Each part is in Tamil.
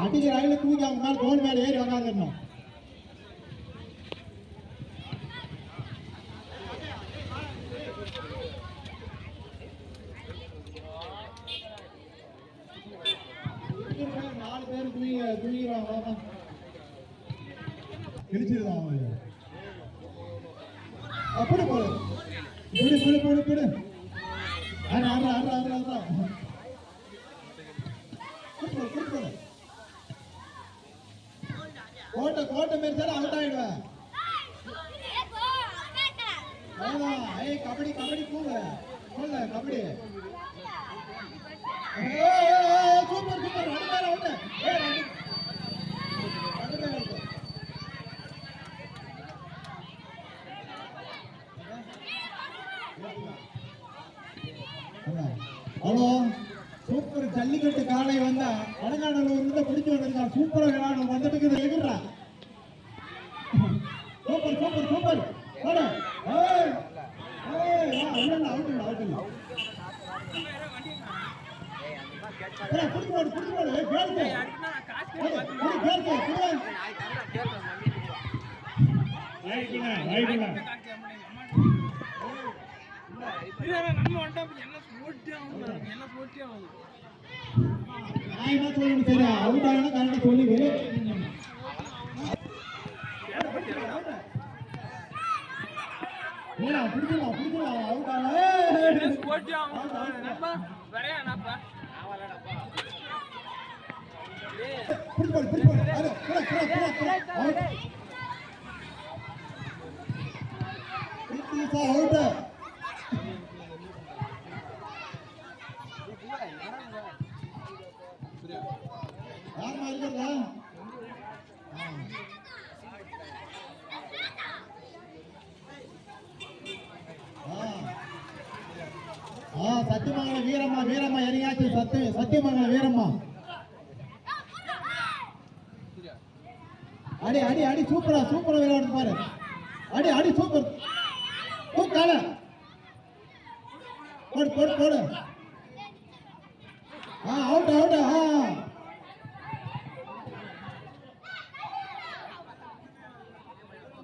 அடிக்கிற அடியில தூக்கி அவங்க மேல தோல் மேல ஏறி உக்காந்துடணும். நாலு பேர் தூங்கிடுவாங்க. கிழிச்சிருதான் அப்படி போடு போடு போடு போடு போடு. கோட்டை கோட்டை மாரி அவுட் ஆயிடுவேன். கபடி கபடி போங்க போங்க கபடி. சூப்பர் சூப்பர் ரெண்டு பேர் அவுட். ஹலோ சூப்பர் ஜல்லிக்கட்டு காலை வந்தா வடநாடூர்ல இருந்து பிடிச்சு வந்திருக்கா. சூப்பரா விளையாடும் வந்துட்டு எதிர்றா. சூப்பர் சூப்பர் சூப்பர் சத்தியமங்கல வீரம்மா வீரம்மா எரியாச்சு சத்தியமங்கல வீரம்மா. அடி அடி அடி சூப்பரா சூப்பரா விளையாடு பாரு. அடி அடி சூப்பர் கால போடு போடு போடு. Out out.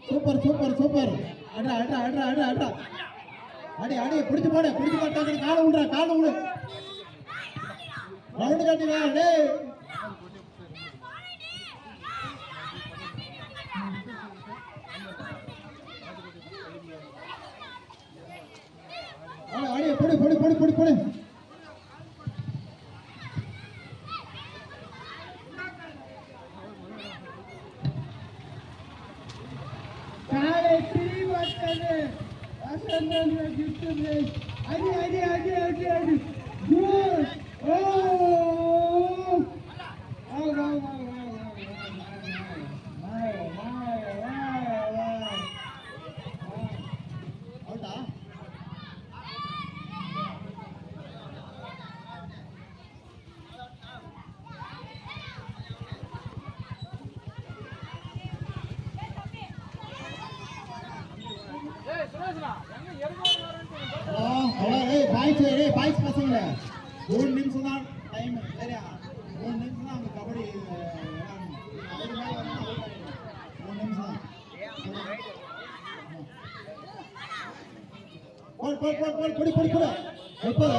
Super super super. அடா அடா அடா அடா அடா அடி அடி பிடிச்சு போடு பிடிச்சு போட்டாங்க. காலை விடுறா காலை விடு. ரவுண்டு கட்டினா டேய் அடி பொடி பொடி பொடி பொடி பொடி. காலை திரி வட்டது அசந்தன கிட்டது. அடி அடி அடி அடி அடி குட். ஓ பாய்ஸ் பசங்க 3 நிமிஷம் தான் டைம். சரியா 3 நிமிஷம் தான். அந்த கபடி 3 நிமிஷம் தான். போடு போடு போடு போடு பொடி பொடி பொடி. எப்போ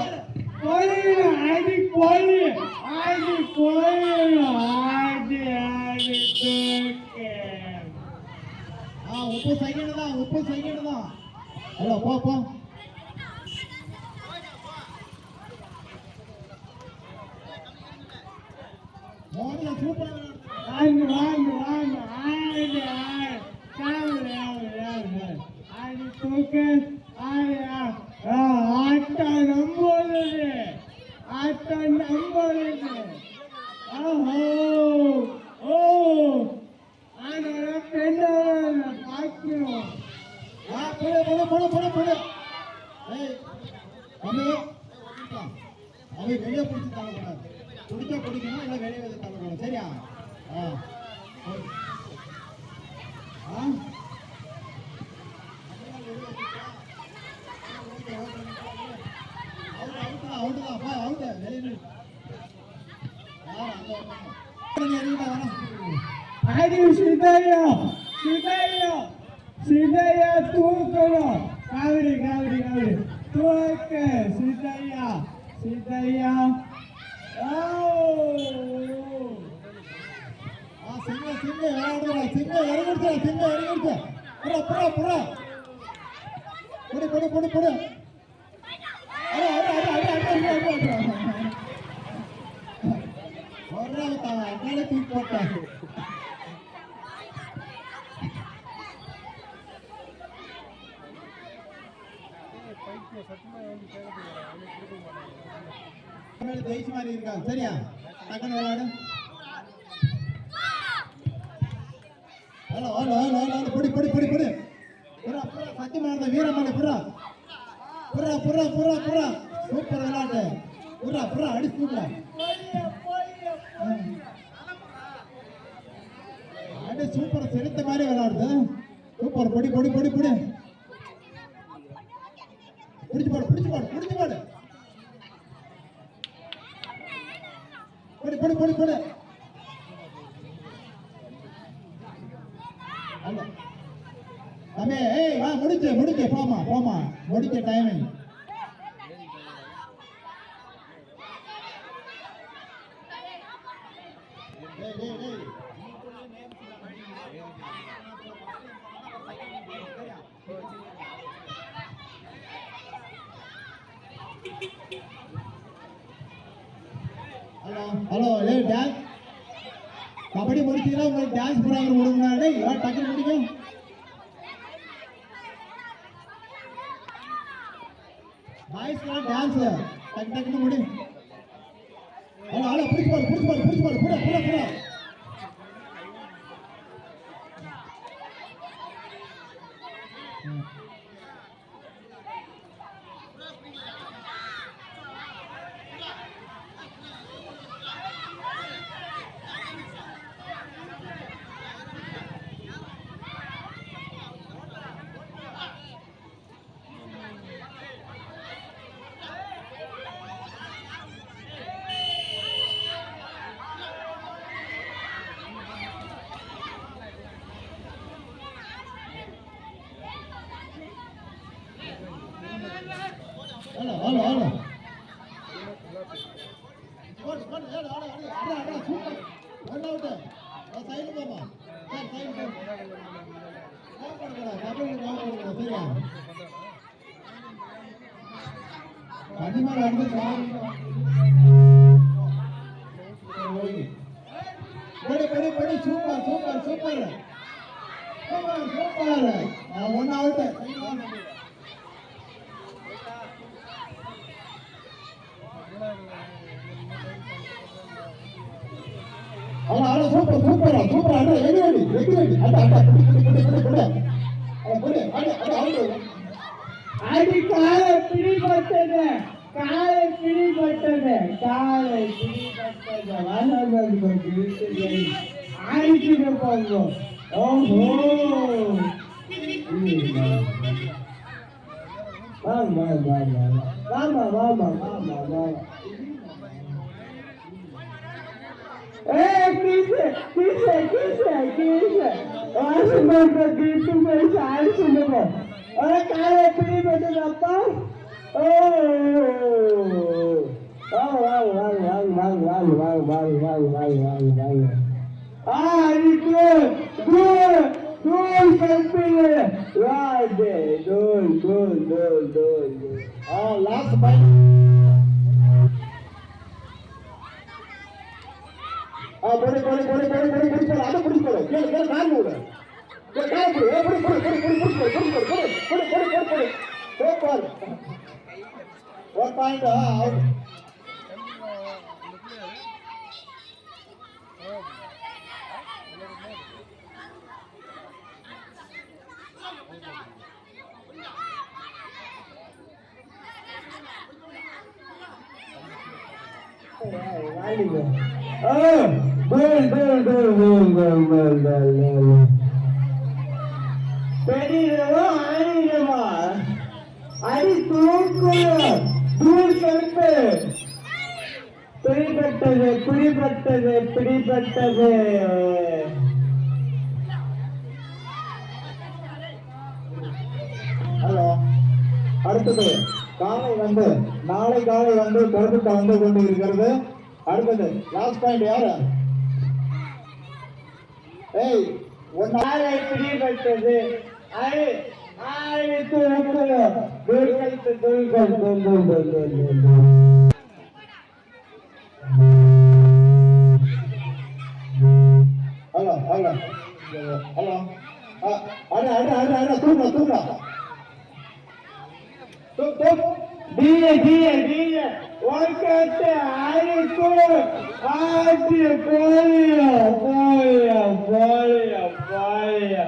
போடு ஆடி போடு ஆடி போடு ஆடி ஆடி தூக்கு. 30 செகண்ட் தான் 30 செகண்ட் தான். ஹலோ போ போ. வாங்க வாங்க வாங்க ஆடு ஆடு காவல் ஆடு ஆடு தூக்கு ஆடு ஆட்டம் நம்போது ஆட்டம் நம்போது. ஓஹோ ஓ ஆனா பெண்ணோட பாக்கணும். போடு போடு போடு போடு. அவை வெளியே பிடிச்சி தள்ளக்கூடாது. பிடிச்சா பிடிக்கணும் இல்லை வெளியே தள்ளக்கூடாது. சரியா அவுட்டு தான் வெளியே அடி சிதையா சிதையா சிதையா தூக்கணும் காவிரி காவிரி காவிரி தூக்கு சிதையா சிதையா சிங்க சிங்க விளையாடுறா சிங்க இறங்கிடுச்சா சிங்க இறங்கிடுச்சா புறா புறா புறா புடி புடி புடி புடி தூக்கி போட்டேன் ஜெயிச்சு மாதிரி இருக்கா சரியா டக்குனு விளையாடு ஹலோ ஹலோ ஹலோ ஹலோ புடி புடி புடி புடி புறா புறா சத்தியமான வீரமலை புறா புறா புறா புறா புறா சூப்பர் விளையாட்டு புறா புறா அடிச்சு அடி சூப்பர் செலுத்த மாதிரி விளையாடுது சூப்பர் பொடி பொடி பொடி பொடி பிடிச்சு பாடு பிடிச்சு பாடு பிடிச்சு பாடு பொடி பொடி பொடி பொடி அமே ஏய் வா முடிச்சு முடிச்சு போமா போமா முடிச்ச டைமிங் டேய் டேய் டேய் ஹலோ ஹலோ ஏய் டான்ஸ் கபடி முடிச்சீங்களா உங்களுக்கு டான்ஸ் ப்ரோகிராம் கொடுங்க டேய் வா டக்கு முடிங்க பாய்ஸ் டான்ஸ் டக்கு டக்கு முடி ஹலோ ஹலோ புடிச்சு பாரு புடிச்சு பாரு புடிச்சு பாரு புடா புடா புடா ஹலோ ஹலோ ஹலோ கோட் கோட் ஏ ஆட ஆட ஆட சூப்பர் ரன் அவுட் சைடு போமா சார் சைடு போ போடுடா கபடி போடுடா சரியா பதிமார் வந்து படி படி படி super super super super super one out அட சூப்பர் சூப்பர் சூப்பர் அட ரெடி ரெடி ரெடி ரெடி அட அட புடி புடி புடி புடி புடி அட புடி அட அட அட ஆடி காலை பிடிபட்டது காலை பிடிபட்டது வானவர்கள் பிடித்தது ஆடிட்டு போங்க ஓஹோ வாமா வாமா வாமா வாமா வாமா வாமா किसे किसे किसे किसे आसमान का गीत में शायर सुनो अरे काले पीली बेटे अपा ओ वाह वाह वाह वाह वाह वाह वाह वाह वाह वाह वाह वाह आई good company right there good last bite बड़े बड़े बड़े बड़े बड़े पुलिस पर आधा पुलिस पर क्या क्या काम हो रहा है क्या काम हो रहा है बड़े बड़े बड़े बड़े पुलिस पर बड़े बड़े बड़े बड़े बड़े पर what point out oh Bel. Pediro, anima. Adi tookkulu. Dool kalpe. Pidipattade. அடுத்தது காலை வந்து நாளை காலை வந்து கருப்பு கலந்து கொண்டு இருக்கிறது. அடுத்தது லாஸ்ட் பாயிண்ட் யாரு? ஏய் ஒன்னாரை பிடிபட்டது அது ஆயிரத்து ஹலோ ஹலோ ஹலோ அட அட அட அட தூங்க தூங்க DJ ஒர்க்கத்தை ஆயிரத்து ஆட்சி போலியா போலியா போலியா போலியா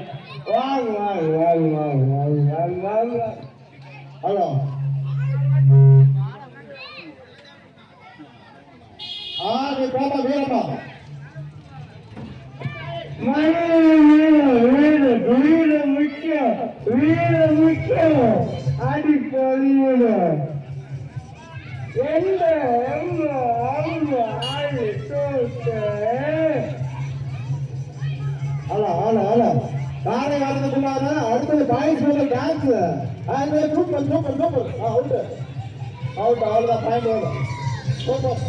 வாங்க வாங்க வாங்க வாங்க வாங்க வாங்க ஹலோ நீ பாப்பா வீரப்பா வீடு முக்கியம் அடி போலியோட நானே வரதுக்குள்ளார அடுத்தது boys dance super super super out out அவ்வளோதான் பாயிண்ட் வரும் சூப்பர்